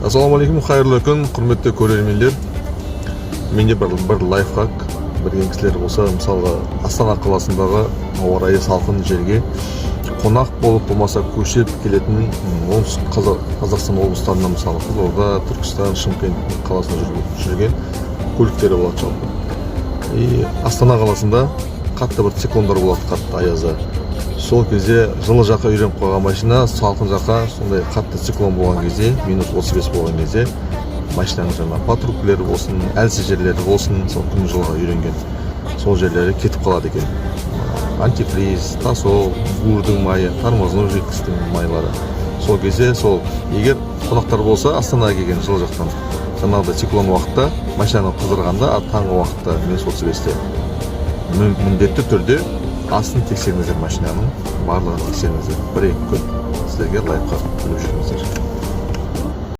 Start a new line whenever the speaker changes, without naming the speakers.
Ассалаумалейкум, қайырлы күн, құрметті көрермендер. Менде бір лайфхак, білген кісілер болса, мысалы Астана қаласындағы ауа райы салқын жерге қонақ болып болмаса көшіп келетін оңтүстік Қазақстан облыстарына, мысалы Қызылорда, Түркістан, Шымкент қаласында жүрген көліктері болады жалпы. И Астана қаласында қатты бір циклондар болады, қатты аязда. Сол кезде жылы жаққа үйреніп қойған машина салқын жаққа сондай қатты циклон болған кезде, минус 35 болған кезде машинаның жаңа патрулькілері болсын, әлсіз жерлері болсын, сол күн жылға үйренген сол жерлері кетіп қалады екен. Антифриз, тасол, бурдың майы, тормозной жидкостьтің майлары. Сол кезде егер қонақтар болса, Астанаға келген жылы жақтан жаңағыдай циклон уақытта машинаны қыздырғанда, таңғы уақытта минус 35-те міндетті түрде астын тексеріңіздер, машинаның барлығын тексеріңіздер. Бір-екі күн сіздерге лайфхак біліп жүріңіздер.